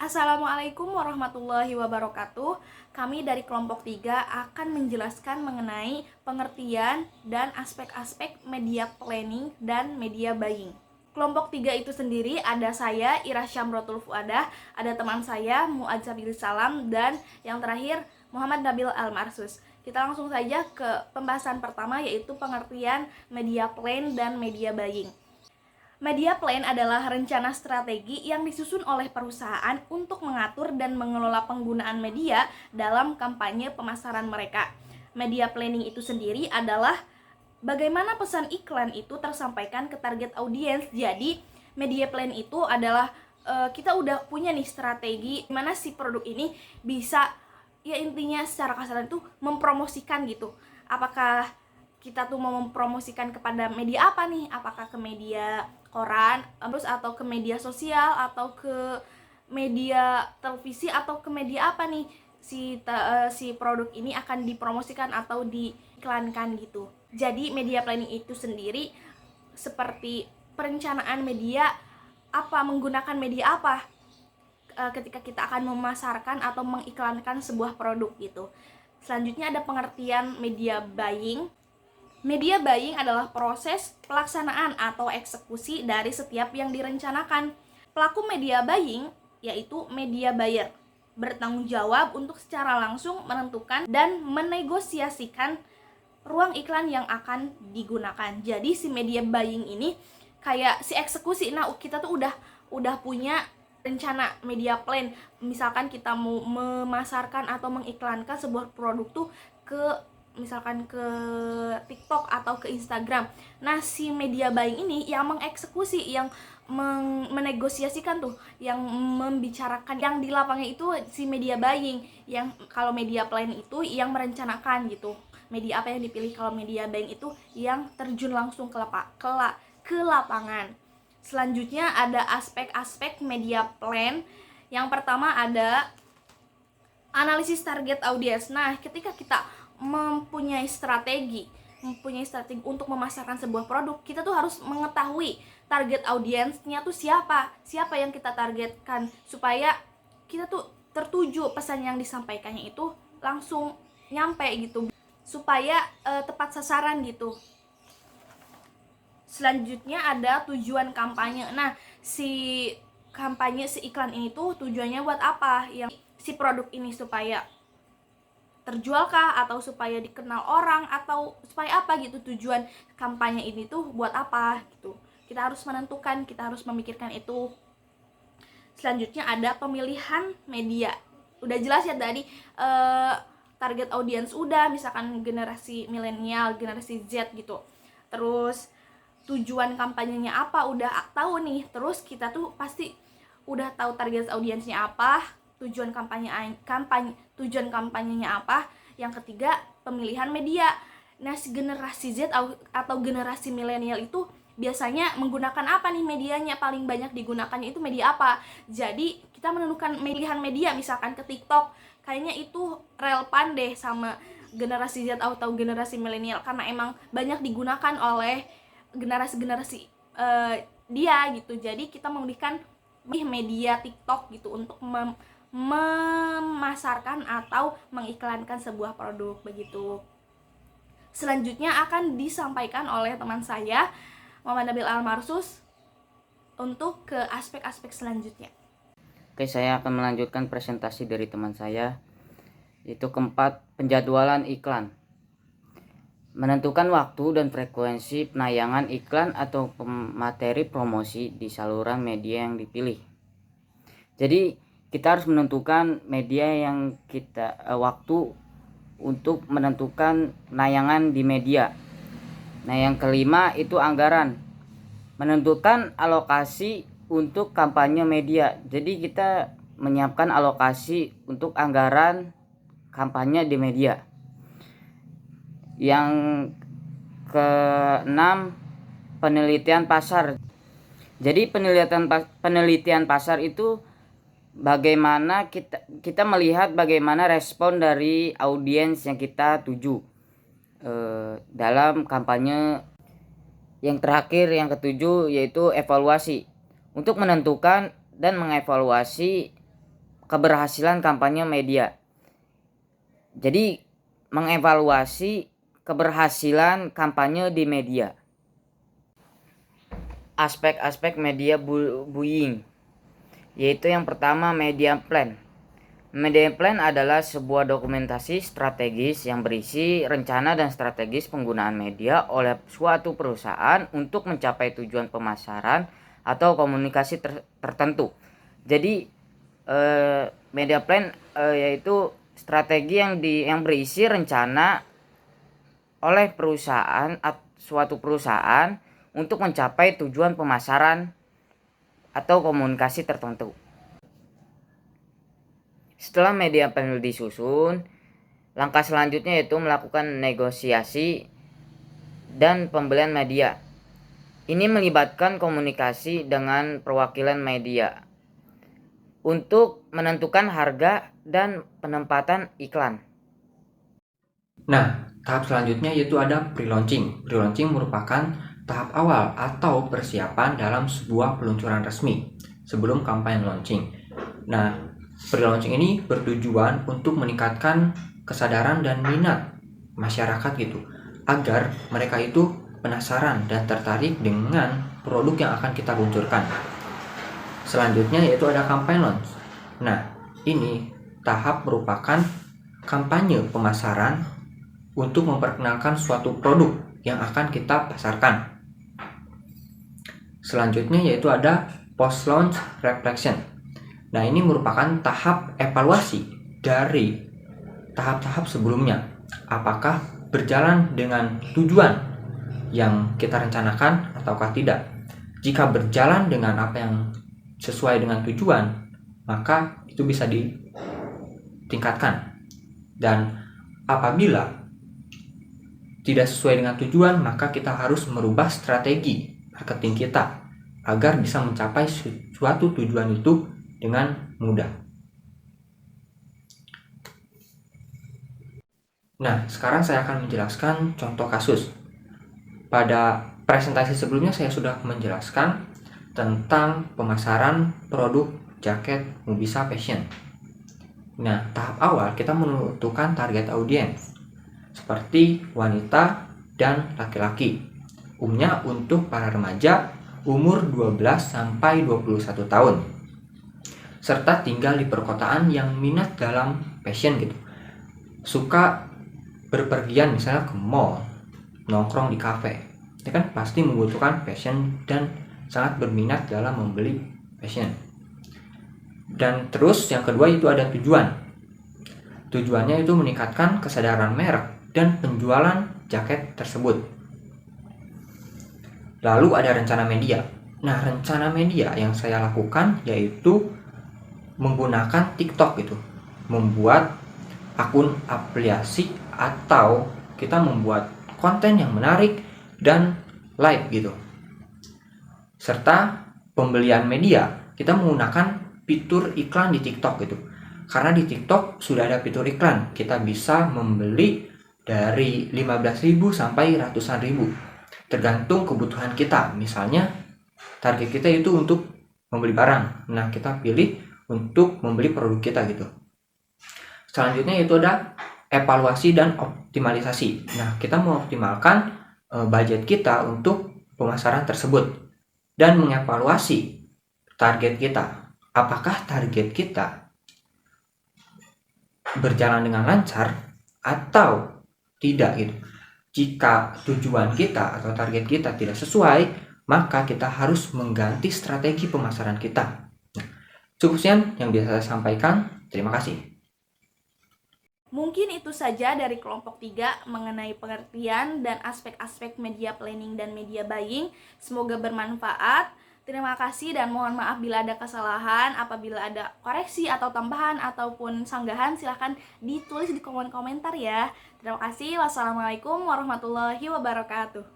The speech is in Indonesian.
Assalamualaikum warahmatullahi wabarakatuh. Kami dari kelompok 3 akan menjelaskan mengenai pengertian dan aspek-aspek media planning dan media buying. Kelompok 3 itu sendiri ada saya, Ira Syamrotul Fuadah, ada teman saya, Muad Sabil Salam, dan yang terakhir Muhammad Nabil Almarsus. Kita langsung saja ke pembahasan pertama, yaitu pengertian media plan dan media buying. Media plan adalah rencana strategi yang disusun oleh perusahaan untuk mengatur dan mengelola penggunaan media dalam kampanye pemasaran mereka. Media planning itu sendiri adalah bagaimana pesan iklan itu tersampaikan ke target audiens. Jadi, media plan itu adalah kita udah punya nih strategi gimana si produk ini bisa, ya intinya secara kasar itu mempromosikan gitu. Apakah kita tuh mau mempromosikan kepada media apa nih? Apakah ke media koran, terus atau ke media sosial, atau ke media televisi, atau ke media apa nih si produk ini akan dipromosikan atau diiklankan gitu. Jadi media planning itu sendiri seperti perencanaan media apa, menggunakan media apa ketika kita akan memasarkan atau mengiklankan sebuah produk gitu. Selanjutnya ada pengertian media buying. Media buying adalah proses pelaksanaan atau eksekusi dari setiap yang direncanakan. Pelaku media buying, yaitu media buyer, bertanggung jawab untuk secara langsung menentukan dan menegosiasikan ruang iklan yang akan digunakan. Jadi si media buying ini kayak si eksekusi. Nah, kita tuh udah punya rencana media plan. Misalkan kita mau memasarkan atau mengiklankan sebuah produk tuh misalkan ke TikTok atau ke Instagram. Nah, si media buying ini yang mengeksekusi, yang menegosiasikan tuh, yang membicarakan, yang di lapangnya itu si media buying. Yang kalau media plan itu yang merencanakan gitu. Media apa yang dipilih? Kalau media buying itu yang terjun langsung ke lapangan. Selanjutnya ada aspek-aspek media plan. Yang pertama ada analisis target audiens. Nah, ketika kita mempunyai strategi untuk memasarkan sebuah produk, kita tuh harus mengetahui target audiensnya tuh siapa yang kita targetkan, supaya kita tuh tertuju, pesan yang disampaikannya itu langsung nyampe gitu, supaya tepat sasaran gitu. Selanjutnya ada tujuan kampanye. Nah, si iklan ini tuh tujuannya buat apa? Yang si produk ini supaya terjualkah, atau supaya dikenal orang, atau supaya apa gitu, tujuan kampanye ini tuh buat apa gitu. Kita harus menentukan, kita harus memikirkan itu. Selanjutnya ada pemilihan media. Udah jelas ya tadi, target audiens udah, misalkan generasi milenial, generasi Z gitu. Terus tujuan kampanyenya apa udah tahu nih. Terus kita tuh pasti udah tahu target audiensnya apa, tujuan kampanyenya apa. Yang ketiga, pemilihan media. Nah, si generasi Z atau generasi milenial itu biasanya menggunakan apa nih medianya? Paling banyak digunakannya itu media apa? Jadi kita menentukan pilihan media, misalkan ke TikTok, kayaknya itu relevan deh sama generasi Z atau generasi milenial, karena emang banyak digunakan oleh generasi dia gitu. Jadi kita memilihkan media TikTok gitu untuk memasarkan atau mengiklankan sebuah produk begitu. Selanjutnya akan disampaikan oleh teman saya, Muhammad Nabil Almarsus, untuk ke aspek-aspek selanjutnya. Oke, saya akan melanjutkan presentasi dari teman saya, yaitu keempat, penjadwalan iklan. Menentukan waktu dan frekuensi penayangan iklan atau materi promosi di saluran media yang dipilih. Jadi kita harus menentukan media yang waktu untuk menentukan penayangan di media. Nah, yang kelima itu anggaran. Menentukan alokasi untuk kampanye media. Jadi kita menyiapkan alokasi untuk anggaran kampanye di media. Yang keenam, penelitian pasar. Jadi penelitian pasar itu bagaimana kita melihat bagaimana respon dari audiens yang kita tuju dalam kampanye. Yang terakhir, yang ketujuh, yaitu evaluasi. Untuk menentukan dan mengevaluasi keberhasilan kampanye media. Jadi mengevaluasi keberhasilan kampanye di media. Aspek-aspek media buying, yaitu yang pertama media plan. Media plan adalah sebuah dokumentasi strategis yang berisi rencana dan strategis penggunaan media oleh suatu perusahaan untuk mencapai tujuan pemasaran atau komunikasi tertentu. Jadi media plan yaitu strategi yang berisi rencana oleh suatu perusahaan untuk mencapai tujuan pemasaran atau komunikasi tertentu. Setelah media plan disusun, langkah selanjutnya yaitu melakukan negosiasi dan pembelian media. Ini melibatkan komunikasi dengan perwakilan media untuk menentukan harga dan penempatan iklan. Nah, tahap selanjutnya yaitu ada pre-launching. Pre-launching merupakan tahap awal atau persiapan dalam sebuah peluncuran resmi sebelum kampanye launching. Nah, pre-launching ini bertujuan untuk meningkatkan kesadaran dan minat masyarakat gitu, agar mereka itu penasaran dan tertarik dengan produk yang akan kita luncurkan. Selanjutnya yaitu ada campaign launch. Nah, ini tahap merupakan kampanye pemasaran untuk memperkenalkan suatu produk yang akan kita pasarkan. Selanjutnya yaitu ada post launch reflection. Nah, ini merupakan tahap evaluasi dari tahap-tahap sebelumnya. Apakah berjalan dengan tujuan yang kita rencanakan ataukah tidak? Jika berjalan dengan apa yang sesuai dengan tujuan, maka itu bisa ditingkatkan. Dan apabila tidak sesuai dengan tujuan, maka kita harus merubah strategi marketing kita agar bisa mencapai suatu tujuan itu dengan mudah. Nah, sekarang saya akan menjelaskan contoh kasus. Pada presentasi sebelumnya saya sudah menjelaskan tentang pemasaran produk jaket Mubisa Fashion. Nah, tahap awal kita menentukan target audiens seperti wanita dan laki-laki. Umumnya untuk para remaja umur 12 sampai 21 tahun. Serta tinggal di perkotaan yang minat dalam fashion gitu. Suka berpergian misalnya ke mall, nongkrong di kafe. Ini kan pasti membutuhkan fashion dan sangat berminat dalam membeli fashion. Dan terus yang kedua itu ada tujuan. Tujuannya itu meningkatkan kesadaran merek dan penjualan jaket tersebut. Lalu ada rencana media. Nah, rencana media yang saya lakukan yaitu menggunakan TikTok gitu. Membuat akun afiliasi atau kita membuat konten yang menarik dan live gitu. Serta pembelian media, kita menggunakan fitur iklan di TikTok gitu. Karena di TikTok sudah ada fitur iklan, kita bisa membeli dari 15.000 sampai ratusan ribu. Tergantung kebutuhan kita. Misalnya target kita itu untuk membeli barang. Nah, kita pilih untuk membeli produk kita gitu. Selanjutnya itu ada evaluasi dan optimalisasi. Nah, kita mengoptimalkan budget kita untuk pemasaran tersebut dan mengevaluasi target kita. Apakah target kita berjalan dengan lancar atau tidak gitu. Jika tujuan kita atau target kita tidak sesuai, maka kita harus mengganti strategi pemasaran kita. Nah, cukup sekian yang bisa saya sampaikan. Terima kasih. Mungkin itu saja dari kelompok 3 mengenai pengertian dan aspek-aspek media planning dan media buying. Semoga bermanfaat. Terima kasih dan mohon maaf bila ada kesalahan. Apabila ada koreksi atau tambahan ataupun sanggahan, silahkan ditulis di kolom komentar ya. Terima kasih. Wassalamualaikum warahmatullahi wabarakatuh.